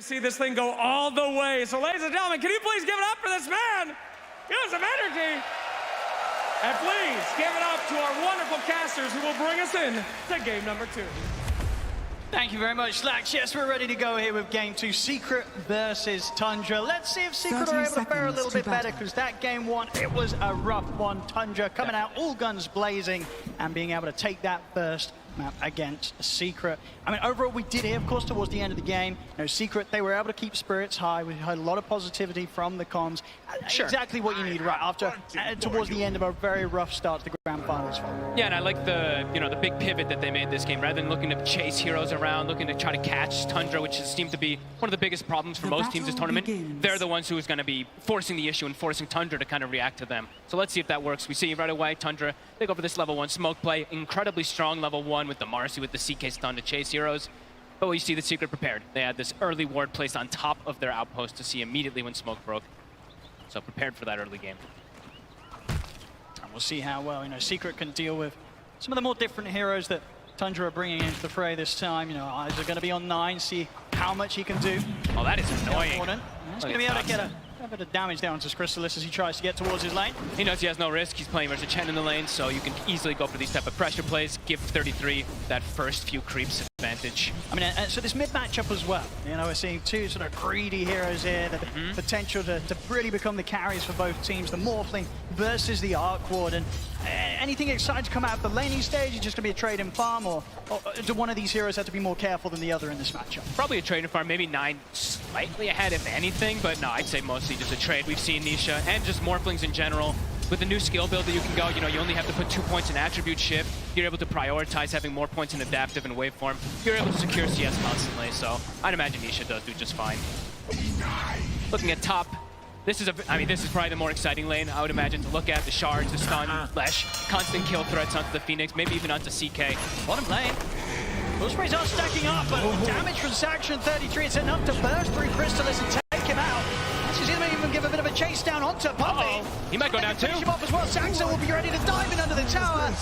See this thing go all the way. So ladies and gentlemen, can you please give it up for this man? Give us some energy. And please give it up to our wonderful casters who will bring us in to game number 2. Thank you very much, Slacks. Yes, we're ready to go here with game 2, Secret versus Tundra. Let's see if Secret are able to fare a little bit better, because that game 1, it was a rough one. Tundra coming out all guns blazing and being able to take that first map against Secret. I mean, overall, we did here, of course, towards the end of the game. You know, Secret, they were able to keep spirits high. We had a lot of positivity from the comms. Sure. Exactly what you need right after, towards the end of a very rough start to the grand finals. Yeah, and I like the, the big pivot that they made this game. Rather than looking to chase heroes around, looking to try to catch Tundra, which seemed to be one of the biggest problems for most teams this tournament. They're the ones who is going to be forcing the issue and forcing Tundra to kind of react to them. So let's see if that works. We see right away, Tundra, they go for this level 1 smoke play. Incredibly strong level 1 with the Marcy, with the CK stun to chase heroes. But we see the Secret prepared. They had this early ward placed on top of their outpost to see immediately when smoke broke. So prepared for that early game. And we'll see how well, Secret can deal with some of the more different heroes that Tundra are bringing into the fray this time. Eyes are going to be on 9, see how much he can do. Oh, that is annoying. He's going to be able to get a bit of damage down to Crystallis as he tries to get towards his lane. He knows he has no risk. He's playing versus Chen in the lane, so you can easily go for these type of pressure plays. Give 33 that first few creeps advantage. I mean, so this mid matchup as well. We're seeing two sort of greedy heroes here that have potential to really become the carries for both teams. The Morphling versus the Arc Warden. Anything exciting to come out of the laning stage? Is just going to be a trade and farm, or do one of these heroes have to be more careful than the other in this matchup? Probably a trade and farm, maybe 9 slightly ahead if anything, but no, I'd say mostly just a trade. We've seen Nisha and just Morphlings in general. With the new skill build that you can go, you only have to put 2 points in attribute shift. You're able to prioritize having more points in adaptive and waveform. You're able to secure CS constantly, so I'd imagine Nisha does do just fine. Looking at top, this is probably the more exciting lane, I would imagine, to look at. The shards, the stun, Lesh, constant kill threats onto the Phoenix, maybe even onto CK. Bottom lane. Those sprays are stacking up, but damage from Saxon 33, it's enough to burst through Crystallis and take him out. She's going to even give a bit of a chase down onto Puppy. He might go down too. Finish him off as well. Saxon will be ready to dive in under the tower.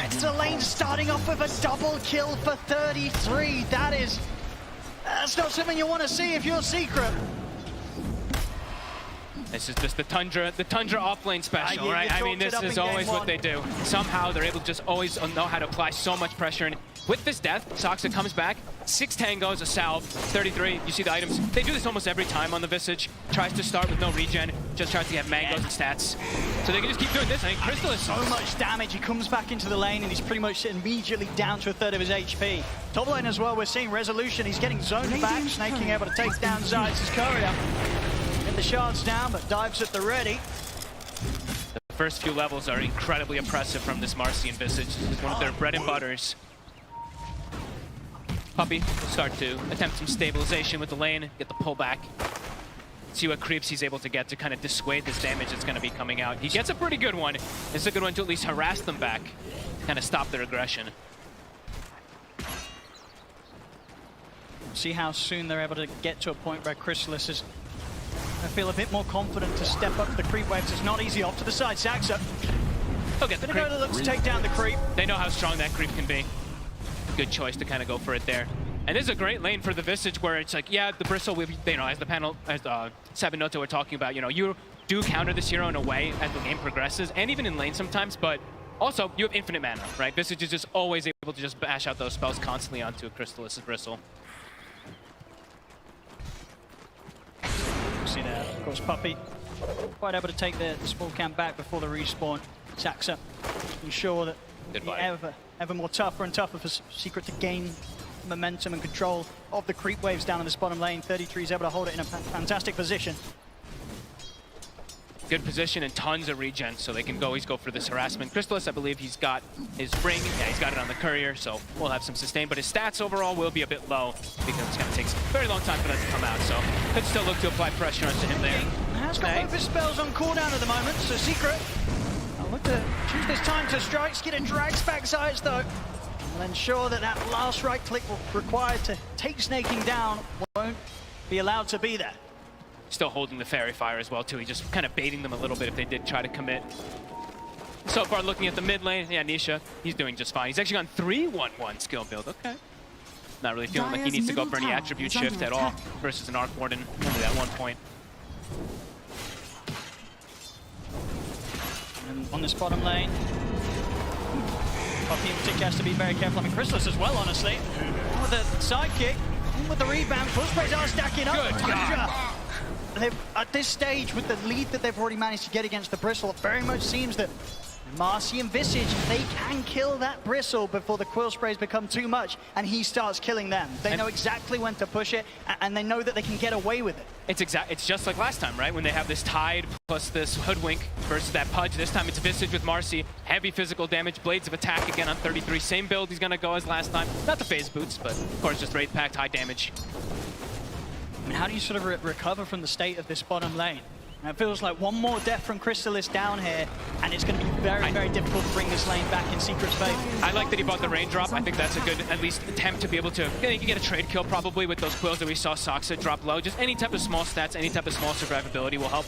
It's the lane starting off with a double kill for 33. That's not something you want to see if you're Secret. This is just the Tundra offlane special, right? I mean, this is always what they do. Somehow they're able to just always know how to apply so much pressure. And with this death, Soxa comes back, 6 tangos, a salve, 33. You see the items. They do this almost every time on the Visage. Tries to start with no regen, just tries to get mangoes and stats. So they can just keep doing this. I think Crystal is so much damage. He comes back into the lane and he's pretty much immediately down to a third of his HP. Top lane as well, we're seeing Resolution. He's getting zoned back, Snaking able to take down Zayt's courier. The shards down, but dives at the ready. The first few levels are incredibly oppressive from this Marcy and Visage. It's one of their bread and butters. Puppy will start to attempt some stabilization with the lane, get the pullback. See what creeps he's able to get to kind of dissuade this damage that's going to be coming out. He gets a pretty good one. It's a good one to at least harass them back, kind of stop their aggression. See how soon they're able to get to a point where Crystallis is, I feel, a bit more confident to step up the creep waves. It's not easy. Off to the side, Saxa. He'll get the creep. Look to take down the creep. They know how strong that creep can be. Good choice to kind of go for it there. And this is a great lane for the Visage, where it's like, yeah, the Bristle, as the panel, as Seven Noto were talking about, you do counter this hero in a way as the game progresses, and even in lane sometimes, but also you have infinite mana, right? Visage is just always able to just bash out those spells constantly onto a Crystallis' Bristle. See there, of course, Puppy quite able to take the small camp back before the respawn. Saxa ensure that ever more tougher and tougher for Secret to gain momentum and control of the creep waves down in this bottom lane. 33 is able to hold it in a fantastic position. Good position and tons of regen, so they can always go for this harassment. Crystallis, I believe he's got his ring. Yeah, he's got it on the courier, so we'll have some sustain. But his stats overall will be a bit low because it's going to take a very long time for that to come out. So could still look to apply pressure onto him there. He has got both his spells on cooldown at the moment, so Secret, I'll look to choose this time to strike. Skidder drags back Zayt though, and ensure that that last right click required to take Snaking down won't be allowed to be there. Still holding the Fairy Fire as well, too. He's just kind of baiting them a little bit if they did try to commit. So far, looking at the mid lane, yeah, Nisha, he's doing just fine. He's actually gone 3-1-1 skill build. Okay. Not really feeling like he needs to go for any attribute shift at all versus an Arc Warden, only at 1 point. And on this bottom lane, Puppey in particular has to be very careful. I mean, Chrysalis as well, honestly. With the sidekick, with the rebound, full sprays are stacking up. Good Tundra, at this stage, with the lead that they've already managed to get against the Bristle, it very much seems that Marcy and Visage, they can kill that Bristle before the quill sprays become too much and he starts killing them. They know exactly when to push it, and they know that they can get away with it. It's just like last time, right? When they have this Tide plus this Hoodwink versus that Pudge. This time it's Visage with Marcy. Heavy physical damage, Blades of Attack again on 33. Same build he's gonna go as last time. Not the phase boots, but of course just Wraith Pact, high damage. I mean, how do you sort of recover from the state of this bottom lane? And it feels like one more death from Chrysalis down here, and it's going to be very, very difficult to bring this lane back in Secret's favor. I like that he bought the raindrop. I think that's a good, at least, attempt to be able to, you can get a trade kill probably with those quills that we saw Soxa drop low. Just any type of small stats, any type of small survivability will help.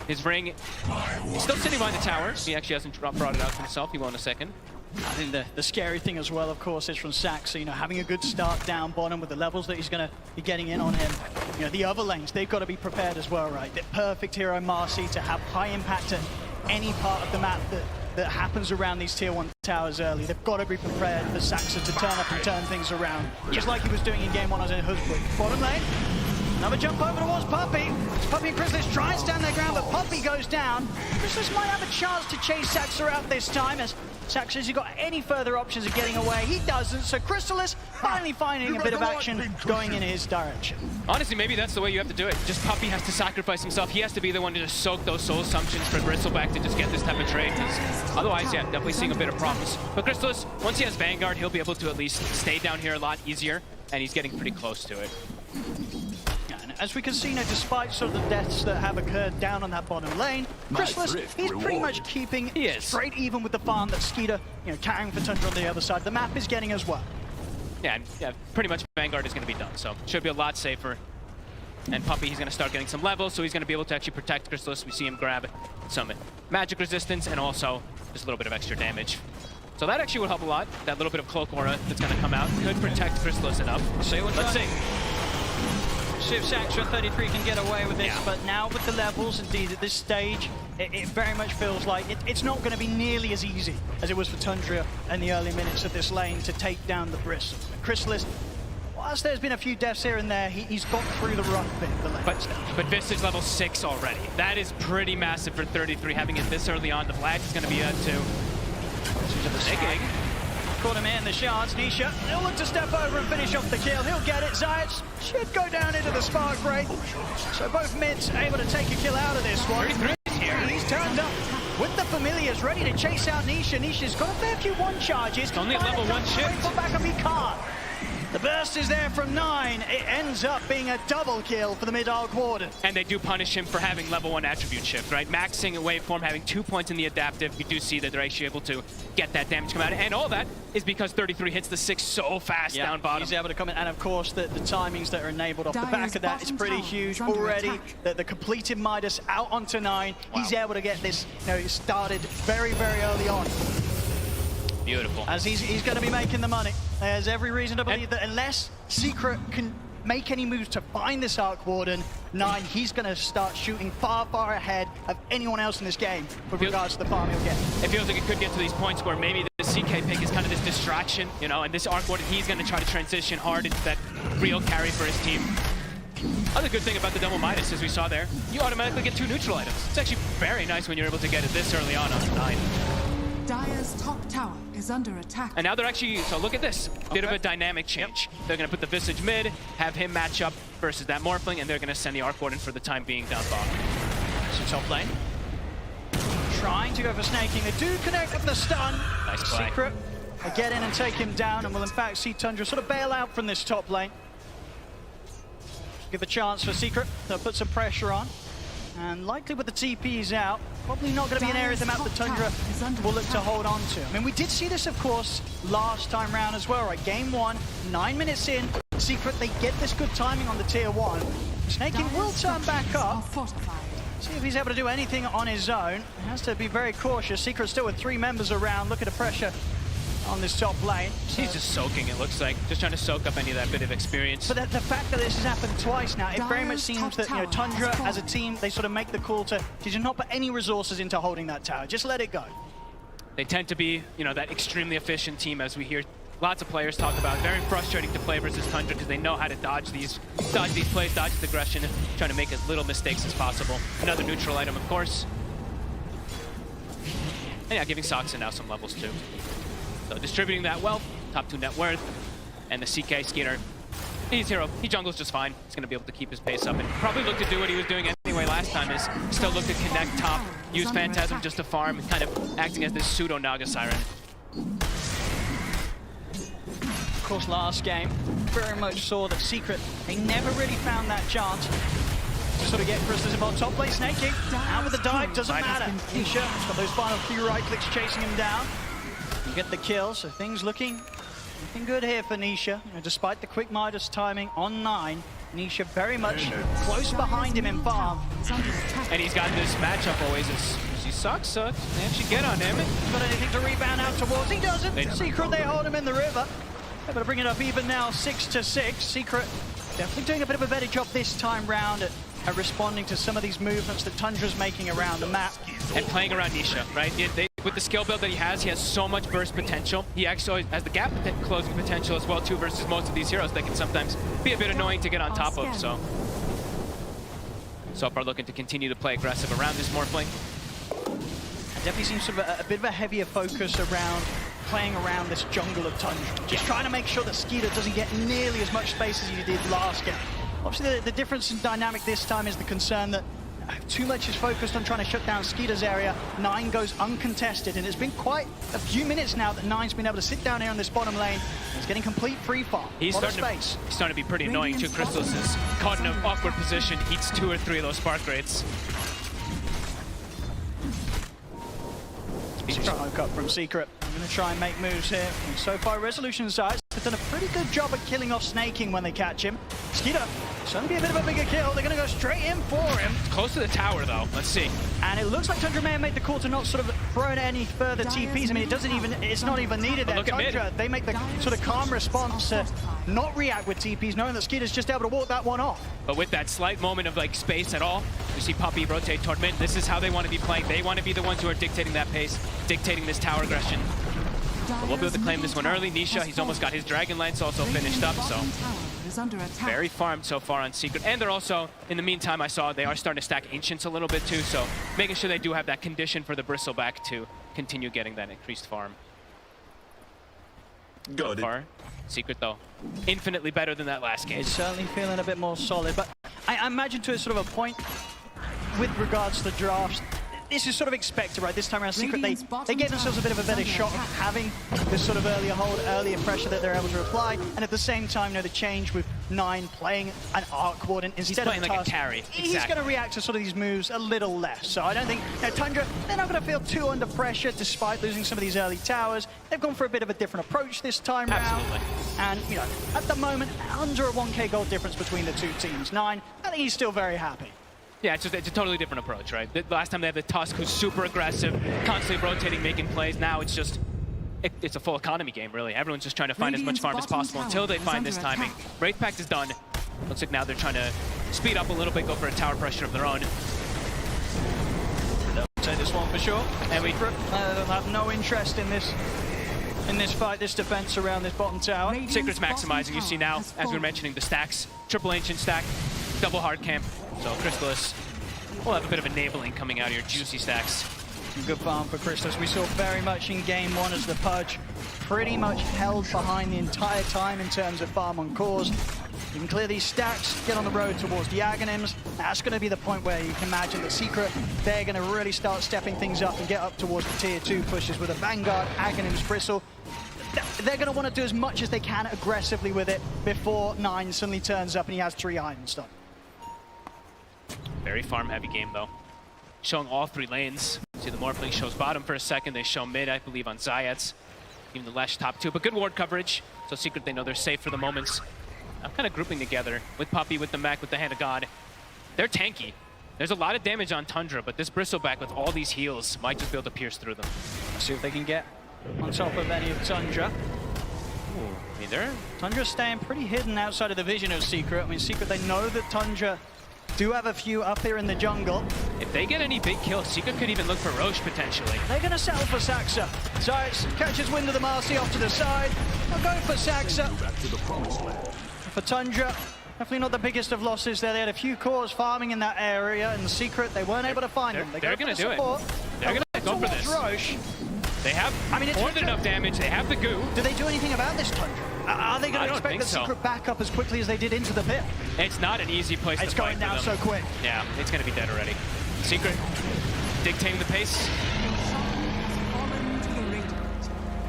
His ring, he's still sitting behind the tower. He actually hasn't brought it out for himself. He will in a second. I think the scary thing as well, of course, is from Saxa, you know, having a good start down bottom with the levels that he's going to be getting in on him. You know, the other lanes, they've got to be prepared as well, right? The perfect hero Marcy to have high impact at any part of the map that happens around these tier 1 towers early. They've got to be prepared for Saxa to turn up and turn things around, just like he was doing in game 1 as in Hoodwink. Bottom lane. Another jump over towards Puppey. Puppey and Chrysalis try and stand their ground, but Puppey goes down. Chrysalis might have a chance to chase Saxa out this time, as Saxa, has he got any further options of getting away? He doesn't, so Chrysalis finally finding a bit of action going in his direction. Honestly, maybe that's the way you have to do it. Just Puppey has to sacrifice himself. He has to be the one to just soak those soul assumptions for Bristleback to just get this type of trade, because otherwise, yeah, definitely seeing a bit of problems. But Chrysalis, once he has Vanguard, he'll be able to at least stay down here a lot easier, and he's getting pretty close to it. As we can see now, despite sort of the deaths that have occurred down on that bottom lane, Chrysalis, he's pretty much keeping straight even with the farm that Skeeter, you know, carrying for Tundra on the other side. The map is getting as well. Yeah, pretty much Vanguard is going to be done, so should be a lot safer. And Puppey, he's going to start getting some levels, so he's going to be able to actually protect Chrysalis. We see him grab some magic resistance and also just a little bit of extra damage. So that actually would help a lot. That little bit of cloak aura that's going to come out could protect Chrysalis enough. Let's see. See if Saxa 33 can get away with this, but now with the levels, indeed, at this stage, it very much feels like it's not going to be nearly as easy as it was for Tundra in the early minutes of this lane to take down the Bristle. Chrysalis, whilst there's been a few deaths here and there, he's got through the rough bit of the lane. But Visage level 6 already. That is pretty massive for 33, having it this early on. The flag is going to be at 2. Taking. Caught him in the shards. Nisha, he'll look to step over and finish off the kill. He'll get it. Zayas should go down into the spark break. So both mids able to take a kill out of this one. 33 is here. He's turned up with the familiars, ready to chase out Nisha. Nisha's got a fair few one charges. Only a level 1 shift. Put back up, he can't. The burst is there from 9. It ends up being a double kill for the mid-Arc Warden. And they do punish him for having level 1 attribute shift, right? Maxing a waveform, having 2 points in the adaptive. You do see that they're actually able to get that damage come out. And all that is because 33 hits the 6 so fast down bottom. He's able to come in. And of course, the timings that are enabled off the back of that is pretty huge already. The completed Midas out onto 9. Wow. He's able to get this, you know, started very, very early on. Beautiful. As he's going to be making the money. There's every reason to believe that unless Secret can make any moves to find this Arc Warden, 9, he's going to start shooting far, far ahead of anyone else in this game with regards to the farm he'll get. It feels like it could get to these points where maybe the CK pick is kind of this distraction, you know, and this Arc Warden, he's going to try to transition hard into that real carry for his team. Other good thing about the double Midas, as we saw there, you automatically get 2 neutral items. It's actually very nice when you're able to get it this early on 9. Dire's top tower is under attack. And now they're actually, so look at this, bit of a dynamic change. They're going to put the Visage mid, have him match up versus that Morphling, and they're going to send the Arc Warden for the time being down bottom. So top lane. Trying to go for snaking. They do connect with the stun. Nice play. Secret, they get in and take him down, and will in fact see Tundra sort of bail out from this top lane. Give a chance for Secret to put some pressure on. And likely with the TPs out, probably not going to be an area of the map that Tundra will look to hold on to. I mean, we did see this, of course, last time round as well, right? Game 1, 9 minutes in, Secret, they get this good timing on the tier 1. Snaking will turn back up. See if he's able to do anything on his own. He has to be very cautious. Secret still with 3 members around, looking to pressure on this top lane. He's just soaking, it looks like. Just trying to soak up any of that bit of experience. But the fact that this has happened twice now, it very much seems that, you know, Tundra as a team, they sort of make the call to just not put any resources into holding that tower. Just let it go. They tend to be, you know, that extremely efficient team, as we hear lots of players talk about. Very frustrating to play versus Tundra because they know how to dodge these plays, dodge the aggression, trying to make as little mistakes as possible. Another neutral item, of course. And yeah, giving Soxon now some levels too. So distributing that wealth, top 2 net worth, and the CK Skeeter. He's hero. He jungles just fine. He's going to be able to keep his pace up and probably look to do what he was doing anyway last time, is still look to connect top, use Phantasm just to farm, kind of acting as this pseudo Naga Siren. Of course, last game, very much saw that Secret, they never really found that chance to sort of get Crystallis involved. Top lane snaking, out with the dive, doesn't matter. Nisha has got those final few right clicks chasing him down. You get the kill, so things looking good here for Nisha. You know, despite the quick Midas timing on 9, Nisha very much close behind him in farm. And he's got this matchup always. He sucks. They actually get on him. Got anything to rebound out towards? He doesn't. Secret, they hold him in the river. Able to bring it up even now, 6-6. Secret definitely doing a bit of a better job this time round at responding to some of these movements that Tundra's making around the map. And playing around Nisha, right? With the skill build that he has so much burst potential. He actually has the gap closing potential as well too, versus most of these heroes that can sometimes be a bit annoying to get on top of. So far looking to continue to play aggressive around this Morphling. It definitely seems sort of a bit of a heavier focus around playing around this jungle of Tundra. Just trying to make sure that Skeeter doesn't get nearly as much space as he did last game. Obviously, the difference in dynamic this time is the concern that too much is focused on trying to shut down Skeeter's area. 9 goes uncontested, and it's been quite a few minutes now that 9's been able to sit down here on this bottom lane. He's getting complete free farm. He's starting to be pretty annoying too. Crystallis is caught in an awkward position, eats 2 or 3 of those spark rates. Strong cut from Secret. I'm going to try and make moves here. And so far, Resolution sides have done a pretty good job at killing off Snaking when they catch him. Skeeter, it's going to be a bit of a bigger kill. They're going to go straight in for him. It's close to the tower, though. Let's see. And it looks like Tundra may have made the call to not sort of throw in any further TPs. I mean, it's not even needed there. Tundra, they make the sort of calm response to not react with TPs, knowing that Skeeter's just able to walk that one off. But with that slight moment of like space at all, you see Puppey rotate toward mid. This is how they want to be playing. They want to be the ones who are dictating that pace, dictating this tower aggression. But we'll be able to claim this one early. Nisha, he's almost got his Dragon Lance also finished up, so very farmed so far on Secret. And they're also, in the meantime, I saw they are starting to stack Ancients a little bit too, so making sure they do have that condition for the Bristleback to continue getting that increased farm. So far, Secret though, infinitely better than that last game. It's certainly feeling a bit more solid, but I imagine to a sort of a point with regards to the drafts, this is sort of expected, right? This time around, Secret, they gave themselves a bit of a better shot of having this sort of earlier hold, earlier pressure that they're able to apply, and at the same time, you know, the change with 9 playing an arc warden instead of like a carry. He's going to react to sort of these moves a little less. So I don't think, you know, Tundra, they're not going to feel too under pressure despite losing some of these early towers. They've gone for a bit of a different approach this time round. And, you know, at the moment, under a 1k gold difference between the two teams. 9, I think he's still very happy. Yeah, it's a totally different approach, right? The last time they had the Tusk, who's super aggressive, constantly rotating, making plays. Now it's just, it's a full economy game, really. Everyone's just trying to find as much farm as possible until they find this timing. Wraith Pact is done. Looks like now they're trying to speed up a little bit, go for a tower pressure of their own. They'll take this one for sure. And we they'll have no interest in this fight, this defense around this bottom tower. Secret's maximizing. You see now, as we were mentioning, the stacks. Triple Ancient stack, double hard camp. So Crystallis will have a bit of enabling coming out of your juicy stacks. Good farm for Crystallis. We saw very much in game 1 as the Pudge pretty much held behind the entire time in terms of farm on cores. You can clear these stacks, get on the road towards the Aghanims. That's going to be the point where you can imagine that Secret, they're going to really start stepping things up and get up towards the tier 2 pushes with a Vanguard, Aghanims, Bristle. They're going to want to do as much as they can aggressively with it before 9 suddenly turns up and he has 3 Irons done. Very farm-heavy game, though. Showing all 3 lanes. See, the Morphling shows bottom for a second. They show mid, I believe, on Zayats. Even the Lesh top 2. But good ward coverage. So Secret, they know they're safe for the moments. I'm kind of grouping together with Puppey, with the mech, with the Hand of God. They're tanky. There's a lot of damage on Tundra, but this Bristleback with all these heals might just be able to pierce through them. Let's see if they can get on top of any of Tundra. I mean, they're... Tundra's staying pretty hidden outside of the vision of Secret. I mean, Secret, they know that Tundra do have a few up here in the jungle. If they get any big kills, Secret could even look for Roche potentially. They're going to settle for Saxa. Zayas catches wind of the Marcy off to the side. They're going for Saxa. For Tundra, definitely not the biggest of losses there. They had a few cores farming in that area. In the Secret, they weren't able to find them. They're going to do it. They're going to go for this. Roche. They have more than enough damage. They have the goo. Do they do anything about this Tundra? Are they going to expect the Secret back up as quickly as they did into the pit? It's not an easy place to fight. It's going down so quick. Yeah, it's going to be dead already. Secret dictating the pace.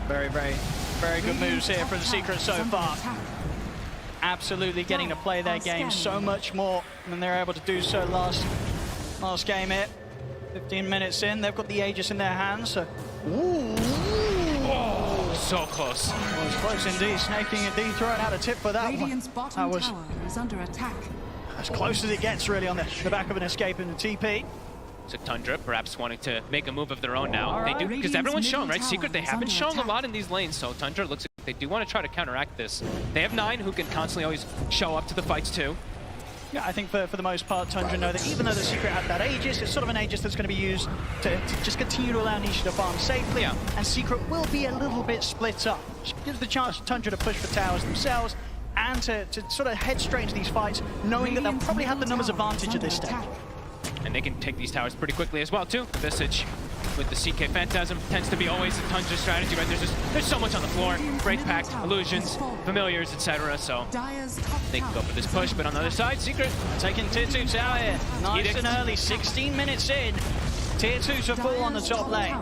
Very, very, very good moves here from Secret so far. Absolutely getting to play their game so much more than they were able to do so last game here. 15 minutes in, they've got the Aegis in their hands, so... Ooh. Oh, so close. Well, it's close indeed. Snaking indeed throwing out a tip for that Radiant's one. bottom That was tower is under attack. as close as it gets, really, on the back of an escape in the TP. So Tundra perhaps wanting to make a move of their own now. Right. They do, because everyone's shown, right? Secret, they haven't shown attack. a lot in these lanes, so Tundra looks like they do want to try to counteract this. They have 9 who can constantly always show up to the fights too. Yeah, I think for the most part, Tundra know that even though the Secret had that Aegis, it's sort of an Aegis that's going to be used to just continue to allow Nisha to farm safely. Yeah. And Secret will be a little bit split up. Which gives the chance to Tundra to push for towers themselves and to sort of head straight into these fights, knowing that they'll probably have the numbers advantage at this stage. And they can take these towers pretty quickly as well too. Visage with the CK Phantasm tends to be always a Tundra strategy, right? There's so much on the floor. Break Pact, Illusions, Familiars, etc. So they can go for this push, but on the other side, Secret Taking Tier 2 tower here. Nice and early, 16 minutes in. Tier 2 to fall on the top lane.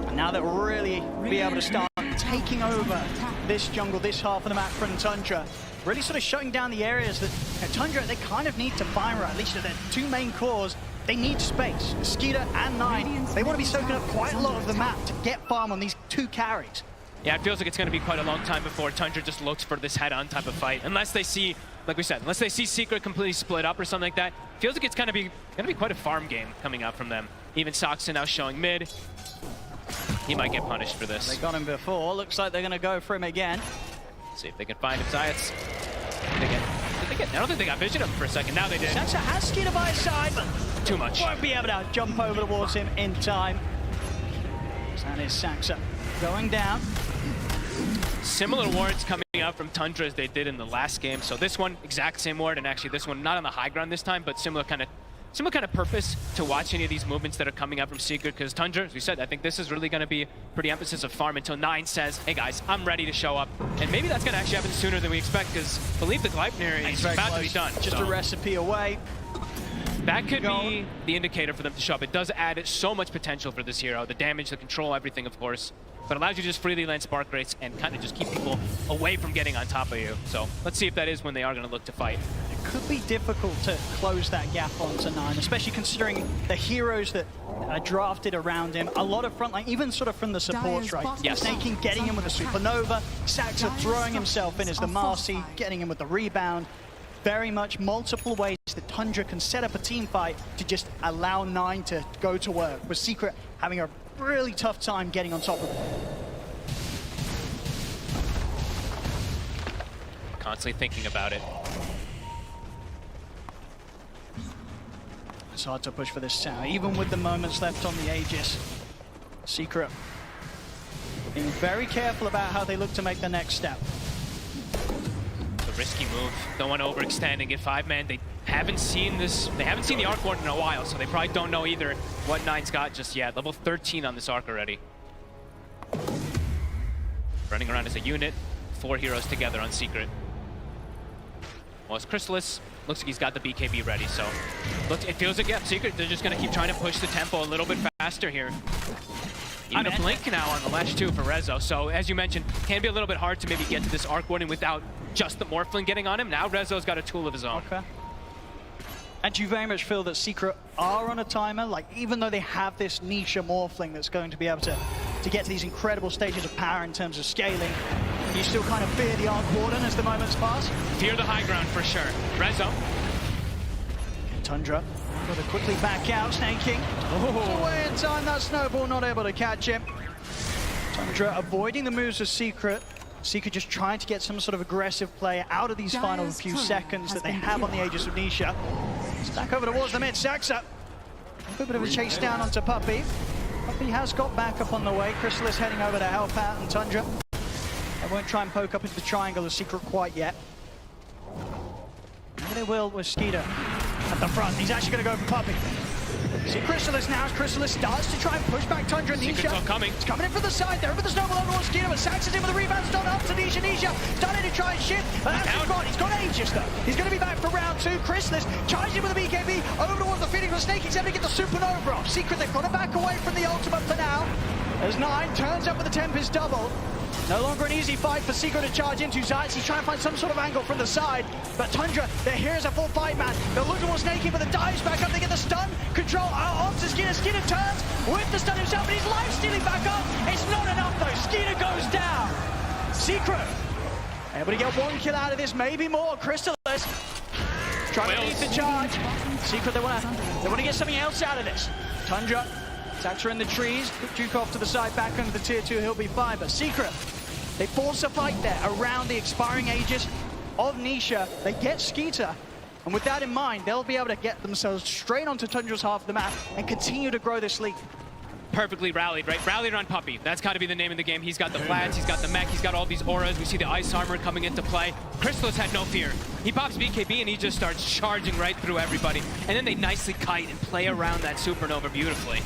And now they'll really be able to start taking over this jungle, this half of the map from Tundra. Really sort of shutting down the areas that Tundra, they kind of need to find, or at least their 2 main cores. They need space. Skeeter and Nine, they want to be soaking up quite a lot of the map to get farm on these 2 carries. Yeah, it feels like it's going to be quite a long time before Tundra just looks for this head-on type of fight. Unless they see, like we said, unless they see Secret completely split up or something like that, feels like it's going to be quite a farm game coming out from them. Even Soxon now showing mid. He might get punished for this. They got him before. Looks like they're going to go for him again. See if they can find him. Zayas. I don't think they got vision of him for a second. Now they did. Saxa has Skeeter by his side, but Too much. won't be able to jump over towards him in time. So that is Saxa going down. Similar wards coming out from Tundra as they did in the last game. So this one, exact same ward, and actually this one not on the high ground this time, but similar kind of purpose to watch any of these movements that are coming out from Secret, because Tundra, as we said, I think this is really going to be pretty emphasis of farm until 9 says, hey guys, I'm ready to show up. And maybe that's going to actually happen sooner than we expect, because I believe the Gleipnir is about to be done. Just a recipe away. That could be the indicator for them to show up. It does add so much potential for this hero. The damage, the control, everything, of course. But allows you to just freely land Spark Rates and kind of just keep people away from getting on top of you. So let's see if that is when they are going to look to fight. It could be difficult to close that gap onto 9, especially considering the heroes that are drafted around him. A lot of frontline, even sort of from the supports, right? Yes. Snaking, getting him with the Supernova. Saxa throwing himself in as the Marcy, getting him with the rebound. Very much multiple ways that Tundra can set up a team fight to just allow 9 to go to work, with Secret having a really tough time getting on top of it. Constantly thinking about it. It's hard to push for this tower, even with the moments left on the Aegis. Secret being very careful about how they look to make the next step. A risky move. Don't want to overextend and get 5-man. They haven't seen this. They haven't seen the Arc Warden in a while, so they probably don't know either what 9's got just yet. Level 13 on this Arc already. Running around as a unit. 4 heroes together on Secret. Well, it's Chrysalis. Looks like he's got the BKB ready, so look, it feels like, yeah, Secret, they're just going to keep trying to push the tempo a little bit faster here. Even a blink now on the Lash too for Rezo. So as you mentioned, can be a little bit hard to maybe get to this Arc Warden without just the Morphling getting on him. Now Rezo's got a tool of his own. Okay. And do you very much feel that Secret are on a timer? Like, even though they have this niche Morphling that's going to be able to get to these incredible stages of power in terms of scaling, you still kind of fear the Arc Warden as the moments pass? Fear the high ground for sure. Rezo. Tundra Got to quickly back out, snaking. Away in time, that snowball not able to catch him. Tundra avoiding the moves of Secret. Secret just trying to get some sort of aggressive play out of these final few seconds that they have on the Aegis of Nisha. It's back over towards the mid. Saxa. A bit of a chase down onto Puppey. Puppey has got back up on the way. Chrysalis heading over to help out, and Tundra. They won't try and poke up into the triangle of Secret quite yet. Maybe they will with Skeeter at the front. He's actually going to go for Puppey. See Chrysalis now, as Chrysalis starts to try and push back Tundra. Nisha coming. It's coming in from the side there, over the snowball over towards Skeeter, but Saxon's in with the rebound, stone up to Nisha. Nisha starting to try and shift, but that's his spot. He's got Aegis though. He's going to be back for round 2. Chrysalis charging with the BKB over towards the Phoenix, but Snake he's able to get the Supernova off. Secret, they've got to back away from the ultimate for now. As 9 turns up with the Tempest double. No longer an easy fight for Secret to charge into. Zayas, he's trying to find some sort of angle from the side. But Tundra, here's a full fight, man. They're looking towards Snakey, but the dives back up. They get the stun. Control out onto Skeeter. Skeeter turns with the stun himself, but he's life stealing back up. It's not enough, though. Skeeter goes down. Secret able to get 1 kill out of this, maybe more. Chrysalis trying to lead the charge. Secret, they want to get something else out of this. Tundra. Saxa in the trees, Duke off to the side, back under the tier 2, he'll be fine. But Secret, they force a fight there around the expiring Aegis of Nisha. They get Skeeter, and with that in mind, they'll be able to get themselves straight onto Tundra's half of the map and continue to grow this lead. Perfectly rallied, right? Rallied around Puppey. That's got to be the name of the game. He's got the flats, he's got the mech, he's got all these auras. We see the ice armor coming into play. Chrysalis had no fear. He pops BKB and he just starts charging right through everybody. And then they nicely kite and play around that Supernova beautifully.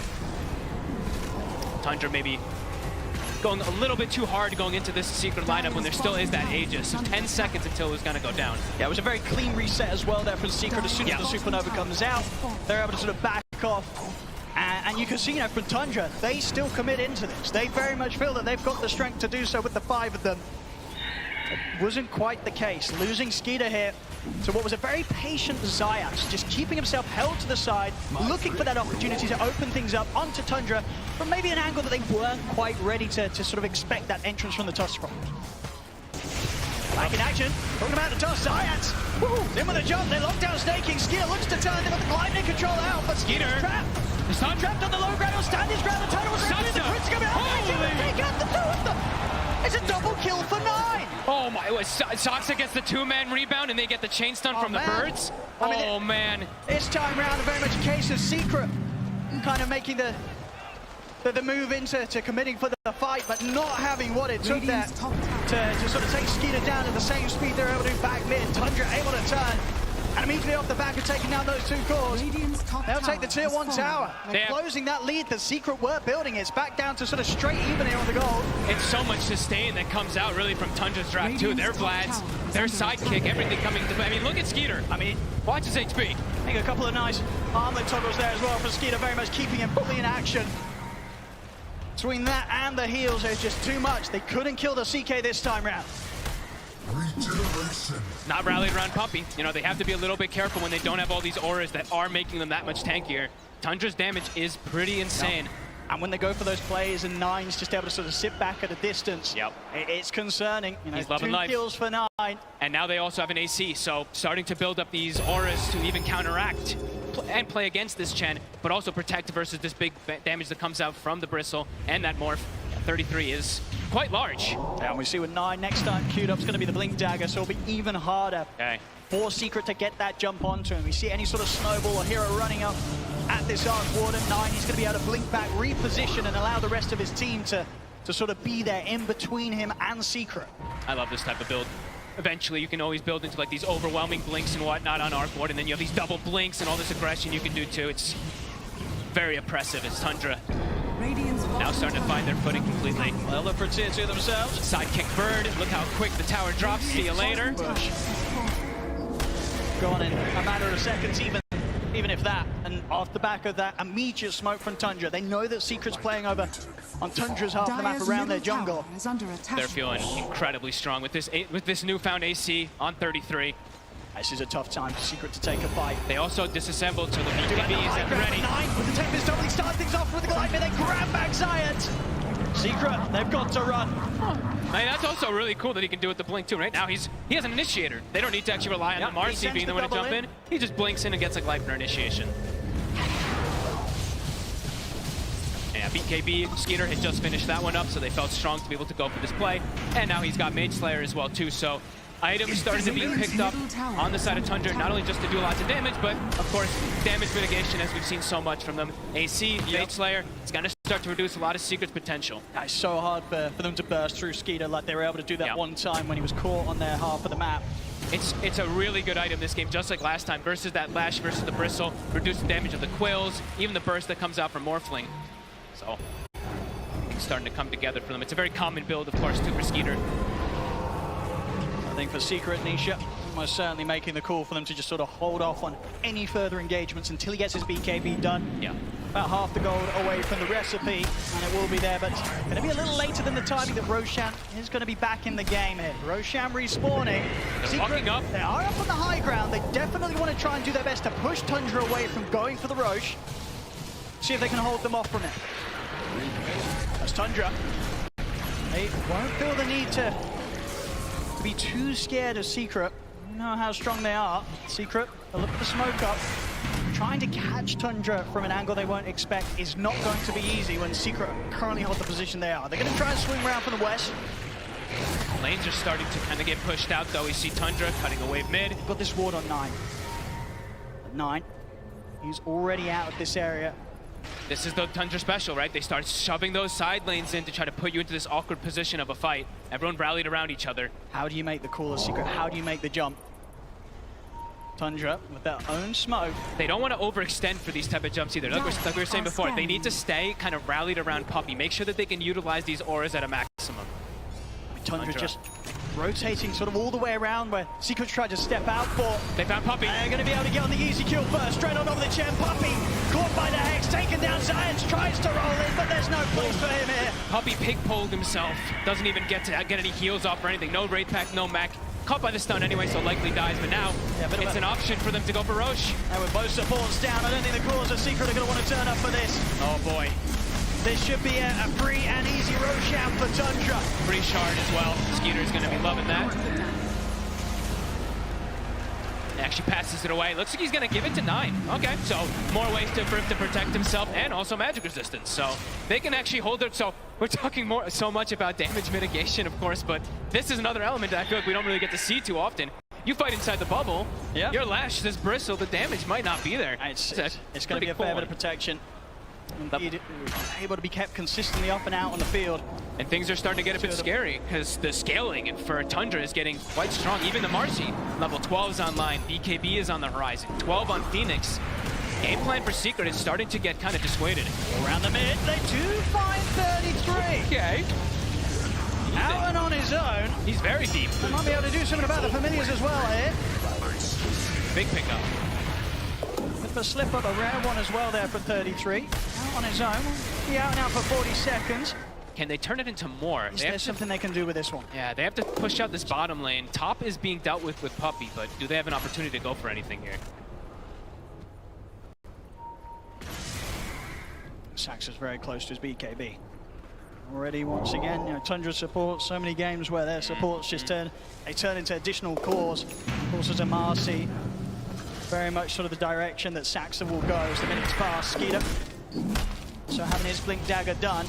Tundra maybe going a little bit too hard going into this Secret lineup when there still is that Aegis. So 10 seconds until it was going to go down. Yeah, it was a very clean reset as well there for the Secret. As soon as the Supernova comes out, they're able to sort of back off. And you can see, from Tundra, they still commit into this. They very much feel that they've got the strength to do so with the 5 of them. It wasn't quite the case. Losing Skeeter here to what was a very patient Zayas, just keeping himself held to the side, looking for that opportunity to open things up onto Tundra from maybe an angle that they weren't quite ready to sort of expect that entrance from the toss from. Back in action, talking about the toss, Zayas, in with a jump, they lock down Snaking, Skeeter looks to turn, they've got the gliding control out, but Skeeter trapped. Trapped on the low ground, he'll stand his ground, the Tundra will reach the Prince coming out, take out the 2 of them. It's a double kill for 9. Oh my, Saxa gets the 2-man rebound and they get the chain stun from the birds. I mean, man. This time round, very much a case of Secret kind of making the move into committing for the fight, but not having what it took there to sort of take Skeeter down at the same speed they're able to do back mid. Tundra able to turn. And immediately off the back of taking down those 2 cores, they'll take the tier 1 tower. They're closing that lead that Secret were building. It's back down to sort of straight even here on the gold. It's so much sustain that comes out really from Tundra's draft too. Their Vlads, their sidekick, everything coming to play. I mean, look at Skeeter. I mean, watch his HP. I think a couple of nice armlet toggles there as well for Skeeter, very much keeping him fully in action. Between that and the heals, there's just too much. They couldn't kill the CK this time round. Not rallied around Puppey. You know, they have to be a little bit careful when they don't have all these auras that are making them that much tankier. Tundra's damage is pretty insane. And when they go for those plays and 9's just able to sort of sit back at a distance, it's concerning. You know, he's loving 2 life. kills for 9. And now they also have an AC, so starting to build up these auras to even counteract and play against this Chen, but also protect versus this big damage that comes out from the Bristle and that Morph. 33 is quite large. Yeah, and we see with 9 next time queued up is going to be the Blink Dagger, so it'll be even harder for Secret to get that jump onto him. We see any sort of snowball or hero running up at this Arc Warden. 9, he's going to be able to blink back, reposition, and allow the rest of his team to sort of be there in between him and Secret. I love this type of build. Eventually, you can always build into like these overwhelming blinks and whatnot on Arc Warden, and then you have these double blinks and all this aggression you can do too. It's very oppressive as Tundra now starting to find their footing completely. They'll look for tier 2 themselves. Sidekick bird, look how quick the tower drops. See you later. Gone in a matter of seconds, even if that. And off the back of that, immediate smoke from Tundra. They know that Secret's playing over on Tundra's half of the map around their jungle. They're feeling incredibly strong with this newfound AC on 33. This is a tough time for Secret to take a fight. They also disassembled, so the BKB is at ready. 9 with the Tempest doubling, start things off with the glide, they grab back Zayas. Secret, they've got to run. I mean, that's also really cool that he can do it with the blink too. Right now, he has an initiator. They don't need to actually rely on the Marcy being the one to jump in. He just blinks in and gets a Gleipnir initiation. BKB. Skeeter had just finished that one up, so they felt strong to be able to go for this play. And now he's got Mage Slayer as well too, so items started to be picked up on the side of Tundra, not only just to do lots of damage, but of course, damage mitigation, as we've seen so much from them. AC, Mage Slayer, it's gonna start to reduce a lot of Secret's potential. It's so hard for them to burst through Skeeter like they were able to do that one time when he was caught on their half of the map. It's a really good item this game, just like last time, versus that Lash versus the Bristle, reducing damage of the Quills, even the burst that comes out from Morphling. So, it's starting to come together for them. It's a very common build, of course, too, for Skeeter. I think for Secret, Nisha, almost certainly making the call for them to just sort of hold off on any further engagements until he gets his BKB done. Yeah. About half the gold away from the recipe, and it will be there, but it's going to be a little later than the timing that Roshan is going to be back in the game here. Roshan respawning. They're walking up. They are up on the high ground. They definitely want to try and do their best to push Tundra away from going for the Rosh. See if they can hold them off from it. That's Tundra. They won't feel the need to be too scared of Secret. You know how strong they are. Secret, they'll look for the smoke up. Trying to catch Tundra from an angle they won't expect is not going to be easy when Secret currently hold the position they are. They're going to try and swing around from the west. Lanes are starting to kind of get pushed out, though. We see Tundra cutting a wave mid. Got this ward on 9. At 9, he's already out of this area. This is the Tundra special, right? They start shoving those side lanes in to try to put you into this awkward position of a fight. Everyone rallied around each other. How do you make the call of Secret? How do you make the jump? Tundra with their own smoke. They don't want to overextend for these type of jumps either. Like we were saying before, they need to stay kind of rallied around Puppey. Make sure that they can utilize these auras at a maximum. Tundra just rotating sort of all the way around where Secret's tried to step out for. They found Puppey. They're going to be able to get on the easy kill first. Straight on over the chair. Puppey caught by the Hex, taken down. Science tries to roll in, but there's no place for him here. Puppey pig-poled himself. Doesn't even get any heals off or anything. No Wraith Pack, no mech. Caught by the stun anyway, so likely dies, but now it's an option for them to go for Rosh. And with both supports down, I don't think the cores of Secret are going to want to turn up for this. Oh boy. This should be a free and easy Roshan for Tundra. Free shard as well. Skeeter's going to be loving that. He actually passes it away. Looks like he's going to give it to 9. Okay, so more ways for him to protect himself and also magic resistance. So they can actually hold it. So we're talking so much about damage mitigation, of course, but this is another element that I feel like we don't really get to see too often. You fight inside the bubble, your Lash, this Bristle, the damage might not be there. It's going to be a fair bit of protection. Indeed, able to be kept consistently up and out on the field. And things are starting to get a bit scary because the scaling for Tundra is getting quite strong. Even the Marcy, level 12 is online. BKB is on the horizon. 12 on Phoenix. Game plan for Secret is starting to get kind of dissuaded. Around the mid, they do find 33. Okay. Out and on his own. He's very deep. They might be able to do something about the familiars as well here. Big pickup. A slip up, a rare one as well there for 33. Out on his own. Be out and out for 40 seconds. Can they turn it into more? Is there something they can do with this one? Yeah, they have to push out this bottom lane. Top is being dealt with Puppey, but do they have an opportunity to go for anything here? Sax is very close to his BKB. Already, once again, you know, Tundra support, so many games where their supports just turn into additional cores. Courses of Marcy. Very much sort of the direction that Saxon will go as the minutes pass. Skeeter, so having his Blink Dagger done,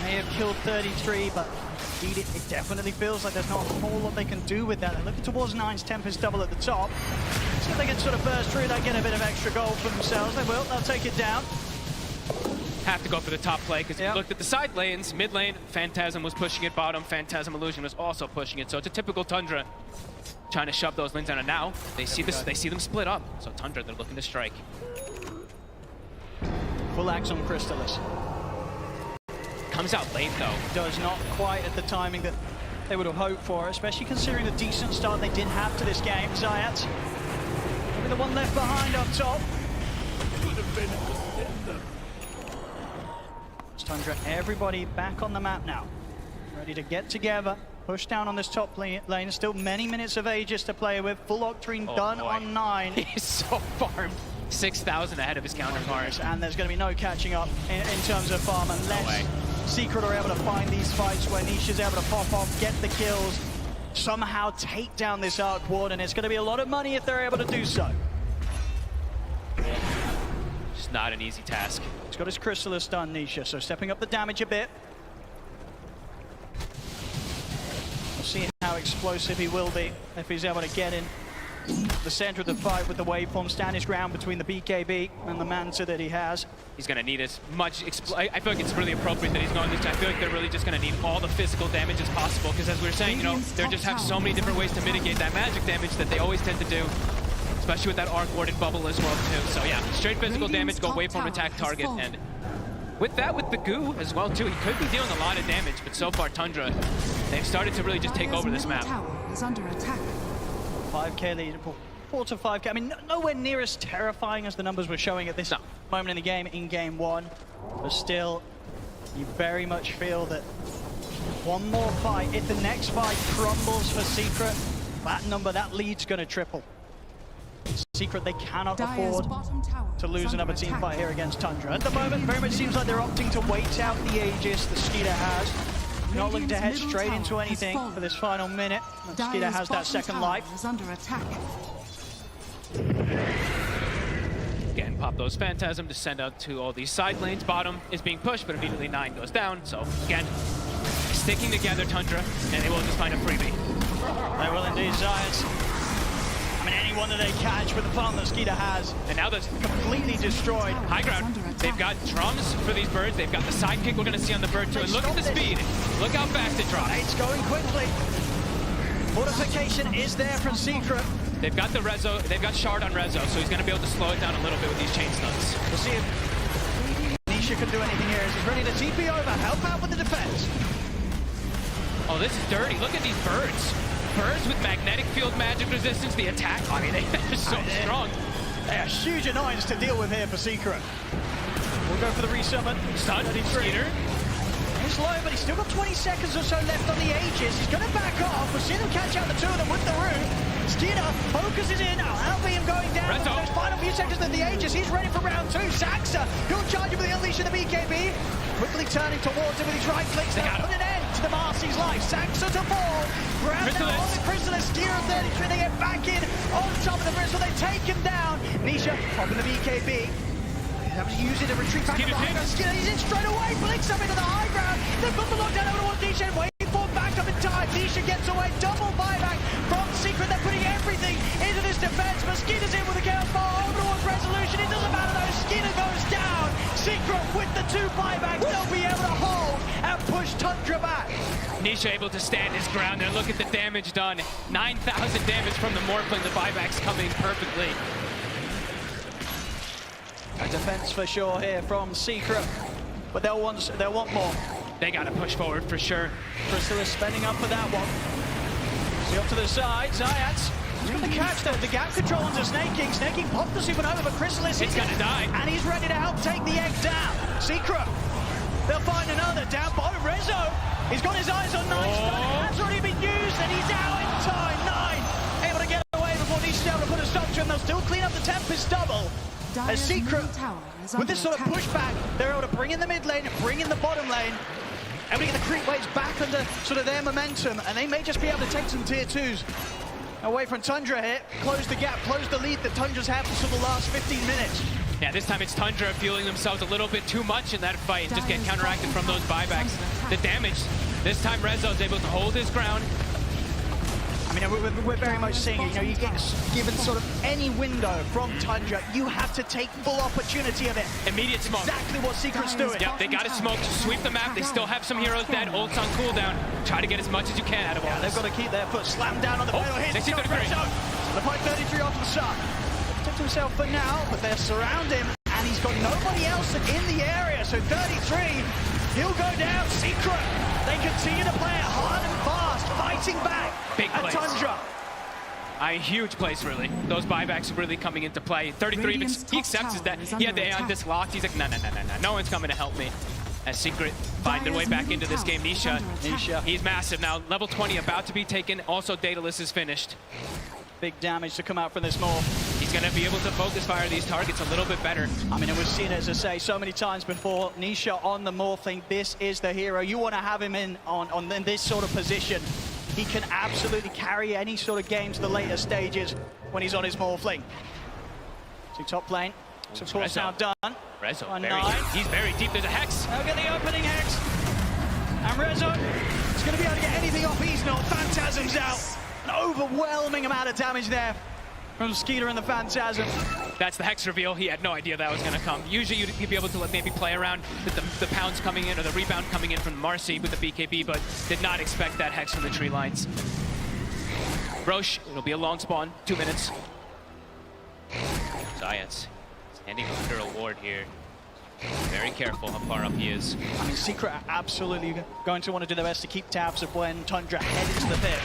may have killed 33, but indeed it definitely feels like there's not a whole lot they can do with that. They're looking towards 9's Tempest double at the top. See if they can sort of burst through that, get a bit of extra gold for themselves. They will, they'll take it down. Have to go for the top play because if you looked at the side lanes, mid lane, Phantasm was pushing it, bottom, Phantasm Illusion was also pushing it, so it's a typical Tundra. Trying to shove those lanes down, and now they see this. They see them split up. So Tundra, they're looking to strike. Full axe on Crystallis. Comes out late though. Does not quite at the timing that they would have hoped for, especially considering the decent start they did have to this game. Zayat, maybe the one left behind up top. Tundra, everybody back on the map now, ready to get together. Push down on this top lane. Still many minutes of Aegis to play with. Full Octarine done on 9. He's so farmed. 6,000 ahead of his counterpart. And there's going to be no catching up in terms of farm unless Secret are able to find these fights where Nisha's able to pop off, get the kills, somehow take down this Arc Ward, and it's going to be a lot of money if they're able to do so. Just not an easy task. He's got his Chrysalis done, Nisha, so stepping up the damage a bit. We'll see how explosive he will be if he's able to get in the center of the fight with the waveform, stand his ground between the BKB and the Manta that he has. He's going to need as much... I feel like it's really appropriate that he's going this. I feel like they're really just going to need all the physical damage as possible, because as we were saying, you know, they just have so many different ways to mitigate that magic damage that they always tend to do, especially with that arc warded bubble as well too. So yeah, straight physical damage, go waveform attack target, and with that, with the goo as well too, he could be dealing a lot of damage, but so far Tundra, they've started to really just take over this map. Tower is under attack. 5k lead, 4 to 5k. I mean, nowhere near as terrifying as the numbers were showing at this moment in the game, in game one. But still, you very much feel that one more fight, if the next fight crumbles for Secret, that number, that lead's going to triple. Secret, they cannot afford to lose another team fight here against Tundra. At the moment, very much seems like they're opting to wait out the Aegis the Skeeter has. Not looking to head straight into anything for this final minute. Skeeter has that second life. Is under attack. Again, pop those Phantasm to send out to all these side lanes. Bottom is being pushed, but immediately 9 goes down. So again, sticking together Tundra, and they will just find a freebie. They will indeed, Giants. I mean, anyone that they catch with the farm that Skeeter has. And now that's completely destroyed. High ground. They've got drums for these birds. They've got the sidekick we're going to see on the bird too. And look at the speed. Look how fast it drops. It's going quickly. Fortification is there from Secret. They've got the Rezo. They've got Shard on Rezo, so he's going to be able to slow it down a little bit with these chain stuns. We'll see if Nisha can do anything here. He's ready to TP over, help out with the defense. Oh, this is dirty. Look at these birds. Birds with magnetic field magic resistance, the attack. I mean, they're so strong. They are huge annoyance to deal with here for Secret. We'll go for the resummon. Stun, Skeeter. He's low, but he's still got 20 seconds or so left on the Aegis. He's going to back off. We'll see them catch out the two of them with the root. Skeeter focuses in. I'll be him going down. Rezo. Those final few seconds of the Aegis. He's ready for round 2. Saxa, he'll charge him with the unleash of the BKB. Quickly turning towards him with his right clicks. They put an end to the Marcy's life. Saxa to fall. Grab now on the Chrysalis. Skeeter 33. They get back in on top of the Bristol. They take him down. Nisha popping the BKB. Having to use it to retreat back to the high ground. Skeeter, he's in straight away. Blinks up into the high ground. They've got the lockdown over towards Nisha. Waiting for back up in time. Nisha gets away. Double buyback from Secret. They're putting everything into this defense. But Skeeter's in with the chaos ball over towards Resolution. It doesn't matter though. Skeeter goes down. Secret with the 2 buybacks. They'll be able to hold and push Tundra back. Nisha able to stand his ground there. Look at the damage done. 9,000 damage from the Morphling. The buybacks coming perfectly. A defense for sure here from Secret, but they'll want more. They got to push forward for sure. Chrysalis spending up for that one. See up to the side, Zayats. He's got the catch though, the gap control onto Snaking. Snaking popped the supernova, but Chrysalis is going to die. And he's ready to help take the egg down. Secret, they'll find another down bottom. Rezo, he's got his eyes on 9 stun. That's already been used, and he's out in time. 9 able to get away before he's able to put a stop to him. They'll still clean up the Tempest double. As Secret, with this sort of pushback, they're able to bring in the mid lane, bring in the bottom lane, able to get the creep waves back under sort of their momentum, and they may just be able to take some tier 2s away from Tundra here, close the gap, close the lead that Tundra's had for the last 15 minutes. Yeah, this time it's Tundra feeling themselves a little bit too much in that fight, just get counteracted from those buybacks. The damage, this time Rezo's able to hold his ground. I mean, we're very much seeing it. You know, you get given sort of any window from Tundra, you have to take full opportunity of it. Immediate smoke. Exactly what Secret's doing. Yep, they got to smoke to sweep the map. They still have some heroes dead. Ult's on cooldown. Try to get as much as you can out of all this. They've got to keep their foot slammed down on the pedal here. 63. The point 33 off to the side. Protect himself for now, but they're surround him, and he's got nobody else in the area. So 33, he'll go down. Secret, they continue to play it hard and fast, fighting back. Big place. Tundra. A huge place, really. Those buybacks are really coming into play. 33, even he accepts that. He had the Aeon disc locked. He's like, no one's coming to help me. As Secret find their way back into this game. Nisha, he's massive now. Level 20 about to be taken. Also, Daedalus is finished. Big damage to come out from this morph. He's going to be able to focus fire these targets a little bit better. I mean, it was seen, as I say, so many times before. Nisha on the morphling. This is the hero. You want to have him in this sort of position. He can absolutely carry any sort of game to the later stages when he's on his morphling. So top lane, so of course now done. Rezo, Oh, he's very deep. There's a Hex. They'll get the opening Hex. And Rezo is going to be able to get anything off. He's not. Phantasm's out. An overwhelming amount of damage there from Skeeter and the Phantasm. That's the Hex reveal. He had no idea that was going to come. Usually you'd be able to maybe play around with the pounds coming in or the rebound coming in from Marcy with the BKB, but did not expect that Hex from the tree lines. Roche, it'll be a long spawn, 2 minutes. Zayats standing under a ward here. Very careful how far up he is. I mean, Secret are absolutely going to want to do their best to keep tabs of when Tundra head into the pit.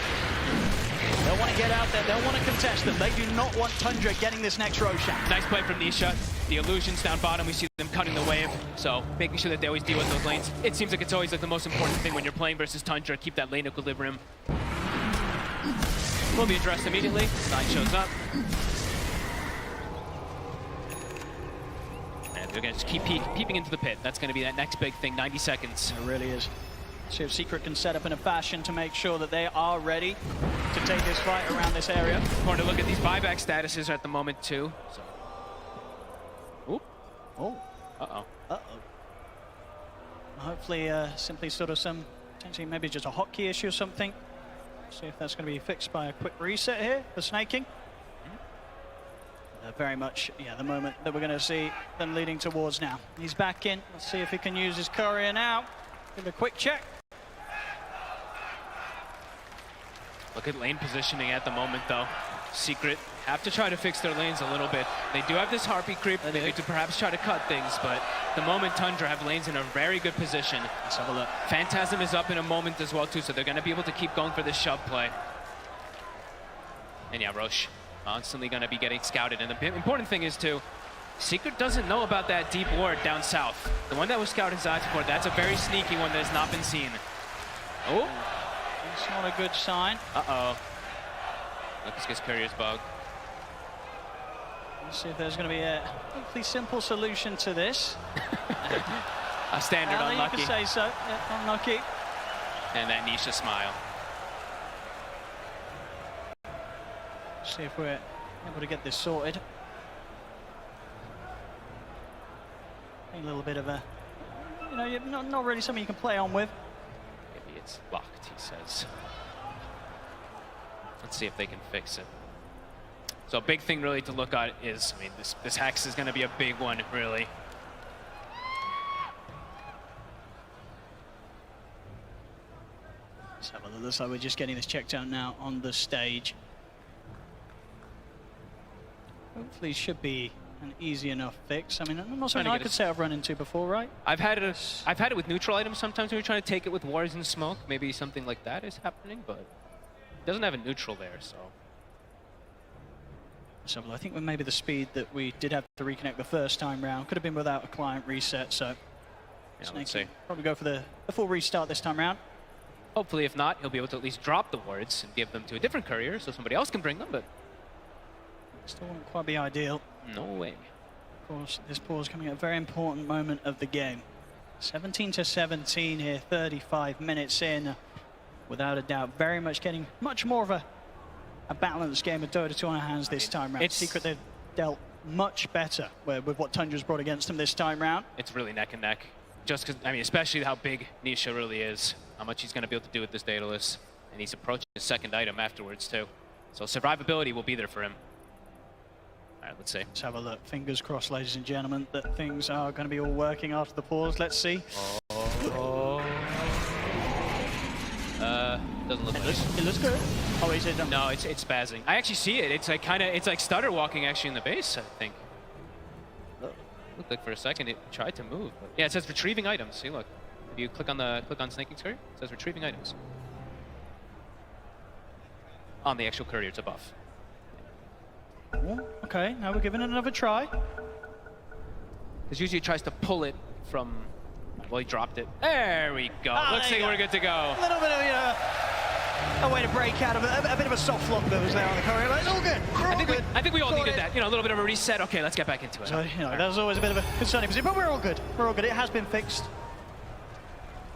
They'll want to get out there, they'll want to contest them. They do not want Tundra getting this next Roshan. Nice play from Nisha. The illusions down bottom, we see them cutting the wave, so making sure that they always deal with those lanes. It seems like it's always like the most important thing when you're playing versus Tundra, keep that lane equilibrium. Will be addressed immediately. Nine shows up. And they're going to just keep peeping into the pit. That's going to be that next big thing, 90 seconds. It really is. See if Secret can set up in a fashion to make sure that they are ready to take this fight around this area. Important to look at these buyback statuses at the moment too. So. Oop. Oh. Uh-oh. Uh-oh. Hopefully simply sort of some, potentially maybe just a hotkey issue or something. See if that's going to be fixed by a quick reset here for snaking. Very much, yeah, the moment that we're going to see them leading towards now. He's back in. Let's see if he can use his courier now. Give it a quick check. Look at lane positioning at the moment, though. Secret have to try to fix their lanes a little bit. They do have this Harpy creep, maybe to perhaps try to cut things, but the moment Tundra have lanes in a very good position. Let's have a look. Phantasm is up in a moment as well, too, so they're going to be able to keep going for this shove play. And yeah, Roche constantly going to be getting scouted. And the important thing is, too, Secret doesn't know about that deep ward down south. The one that was scouted Zayat's before, that's a very sneaky one that has not been seen. Oh. It's not a good sign. Uh-oh. Lucas gets courier's bug. Let's see if there's going to be a hopefully simple solution to this. A standard unlucky. You can say so. Yeah, unlucky. And that Nisha smile. See if we're able to get this sorted. A little bit of a, you know, not really something you can play on with. Maybe it's locked, he says. Let's see if they can fix it. So a big thing really to look at is, I mean, this Hex is going to be a big one, really. So it looks like we're just getting this checked out now on the stage. Hopefully it should be an easy enough fix. I mean, not something I could say I've run into before, right? I've had it with neutral items sometimes when you're trying to take it with wars and smoke. Maybe something like that is happening, but it doesn't have a neutral there, so. So I think maybe the speed that we did have to reconnect the first time round could have been without a client reset, so Yeah, let's see. Probably go for the full restart this time round. Hopefully, if not, he'll be able to at least drop the wards and give them to a different courier so somebody else can bring them, but still wouldn't quite be ideal. no way. Of course, this pause coming at a very important moment of the game. 17-17 here, 35 minutes in. Without a doubt, very much getting much more of a balanced game of Dota 2 on our hands this time round. Secret, they've dealt much better with what Tundra's brought against them this time round. It's really neck and neck. Just because, I mean, especially how big Nisha really is, how much he's going to be able to do with this Daedalus. And he's approaching his second item afterwards, too. So survivability will be there for him. All right, let's see. Let's have a look. Fingers crossed, ladies and gentlemen, that things are going to be all working after the pause. Let's see. Doesn't look like it. It looks good. Oh, is it? No, it's spazzing. I actually see it. It's like it's like stutter walking actually in the base, I think. Looked like for a second it tried to move. But yeah, it says retrieving items. See, look. If you click on snaking courier, it says retrieving items. On the actual courier, it's a buff. Oh, okay, now we're giving it another try. Because usually it tries to pull it from. Well, he dropped it. There we go. Looks like we're good to go. A little bit of, a way to break out of a bit of a soft lock that was there on the courier, but it's all good. I think we all needed that. You know, a little bit of a reset. Okay, let's get back into it. So, that was always a bit of a concerning position, but we're all good. We're all good. It has been fixed.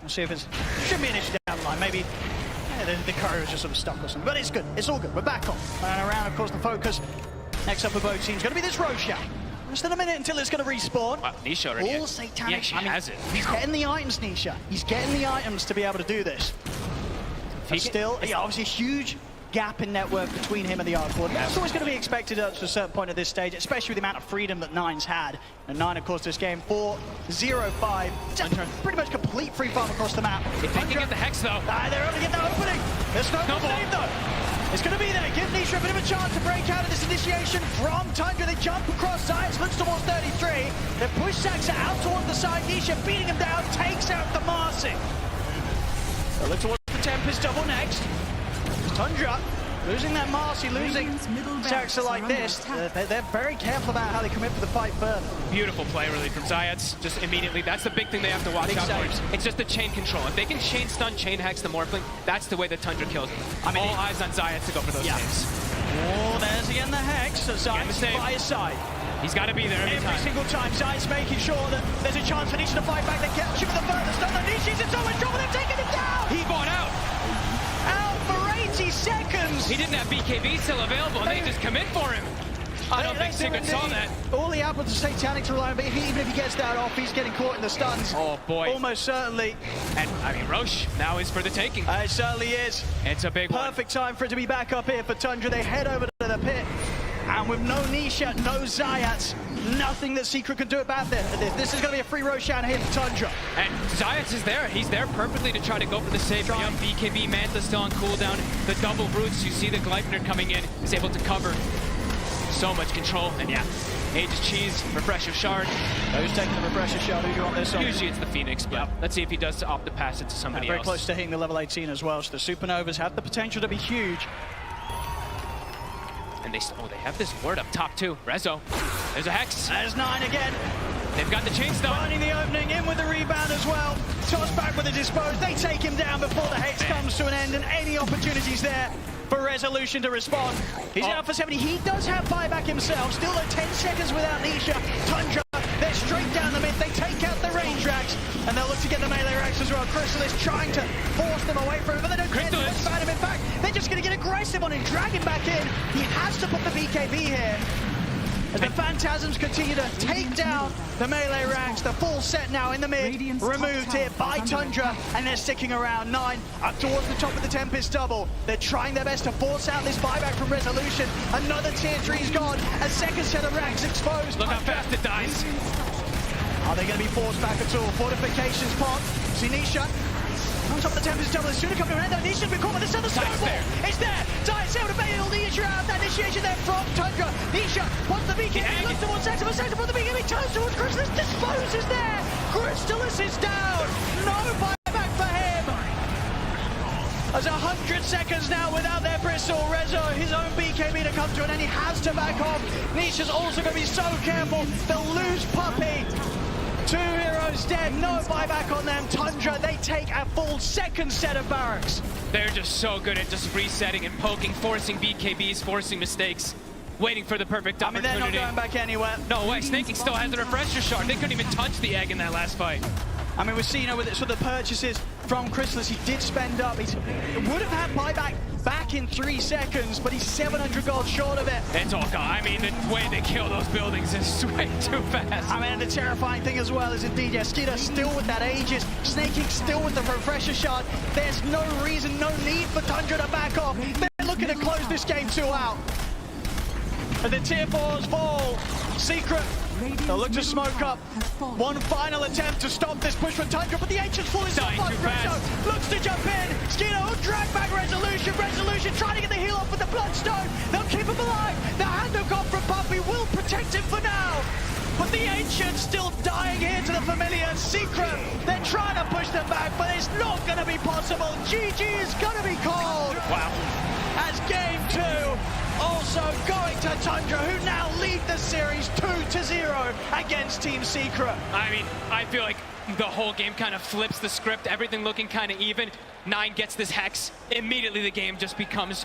We'll see if it shouldn't be an issue down the line. Maybe the courier was just sort of stuck or something, but it's good. It's all good. We're back on. And around, of course, the focus next up for both teams is going to be this Roshan. Less than a minute until it's going to respawn. Wow, Nisha already. All satanic. Yeah, she has it. He's getting the items, Nisha. He's getting the items to be able to do this. But still, yeah, obviously a huge gap in network between him and the Arc Lord. That's always going to be expected up to a certain point at this stage, especially with the amount of freedom that Nine's had. And Nine, of course, this game 4-0-5. Just pretty much complete free farm across the map. If they can get the Hex, though. They're able to get that opening. There's no save, though. It's going to be there. Give Nisha a bit of a chance to break out of this initiation from Tundra. They jump across sides, looks towards 33. They push Saxa out towards the side. Nisha beating him down, takes out the Marcy. They look towards the Tempest double next. Tundra losing that Marcy, losing Saxa like this. They're very careful about how they commit for the fight further. Beautiful play really from Zayats, just immediately. That's the big thing they have to watch out for. It's just the chain control. If they can chain stun, chain hex the Morphling, that's the way that Tundra kills. I mean, all eyes on Zayats to go for those things. Oh, there's again the Hex. So Zayats by his side. He's got to be there every single time. Zayats making sure that there's a chance for Nisha to fight back. They get him the furthest. Nisha's in so much trouble. They're taking him down. He bought out. Out for 80 seconds. He didn't have BKB still available, and they just commit for him. I don't think Secret saw that. All he had was the Satanic to rely on, but even if he gets that off, he's getting caught in the stuns. Oh, boy. Almost certainly. And, I mean, Roche now is for the taking. It certainly is. It's a big one. Perfect time for it to be back up here for Tundra. They head over to the pit. And with no Nisha, no Zayats, nothing that Secret can do about this. This is going to be a free Roshan here for Tundra. And Zayats is there. He's there perfectly to try to go for the save. Young BKB, Manta still on cooldown. The double roots, you see the Gleipnir coming in, is able to cover. So much control, and yeah, Aegis Cheese, Refresher Shard. Who's taking the Refresher Shard? Who do you want this on? Usually it's the Phoenix, but let's see if he does opt to pass it to somebody very else. Very close to hitting the level 18 as well, so the Supernovas have the potential to be huge. And they have this ward up top too. Rezo, there's a Hex. There's Nine again. They've got the chain stone. Finding the opening, in with the rebound as well. Toss back with the dispose. They take him down before the Hex comes to an end, and any opportunities there for Resolution to respond. He's out for 70. He does have buyback himself. Still at 10 seconds without Nisha. Tundra, they're straight down the mid. They take out the range racks, and they'll look to get the melee racks as well. Chrysalis trying to force them away from him, but they don't get to expand him. In fact, they're just going to get aggressive on him, drag him back in. He has to put the BKB here. As the Phantasms continue to take down the melee ranks, the full set now in the mid, removed here by Tundra, and they're sticking around. Nine up towards the top of the Tempest double. They're trying their best to force out this buyback from Resolution. Another tier 3's gone, a second set of ranks exposed. Look how fast it dies. Are they going to be forced back at all? Fortifications pop. See Nisha on top of the Tempest double. It's soon to come around. Nisha's been caught with this other snowball. It's there. Zayats able to bail the issue out. That initiation there from Tundra. Nisha wants the BKB. Looks towards Saxa, but Saxa wants the BKB. Turns towards Chrysalis. Disposes there. Chrysalis is down. No buyback for him. There's 100 seconds now without their Bristle. Rezo, his own BKB to come to an end. He has to back off. Nisha's also going to be so careful. They'll lose Puppy. Two heroes dead, no buyback on them. Tundra, they take a full second set of barracks. They're just so good at just resetting and poking, forcing BKBs, forcing mistakes, waiting for the perfect opportunity. I mean, they're not going back anywhere. No way, Snaking still has the Refresher Shard. They couldn't even touch the egg in that last fight. I mean, we've seen with the purchases from Chrysalis, he did spend up. He would have had buyback back in 3 seconds, but he's 700 gold short of it. It's all gone. I mean, the way they kill those buildings is way too fast. I mean, the terrifying thing as well is indeed, yeah, Skida still with that Aegis, Snaking still with the Refresher Shard. There's no reason, no need for Tundra to back off. They're looking to close this game 2 out. And the tier 4s fall. Secret, they'll look to smoke up. One final attempt to stop this push from Tundra, but the Ancient's falling so far. Looks to jump in. Skino will drag back Resolution. Resolution trying to get the heal off with the Bloodstone. They'll keep him alive. The handoff off from Puppy will protect him for now. But the Ancient's still dying here to the Familiar. Secret, they're trying to push them back, but it's not going to be possible. GG is going to be called. Wow. As game 2 also going to Tundra, who now lead the series 2-0 against Team Secret. I mean, I feel like the whole game kind of flips the script, everything looking kind of even. Nine gets this Hex, immediately the game just becomes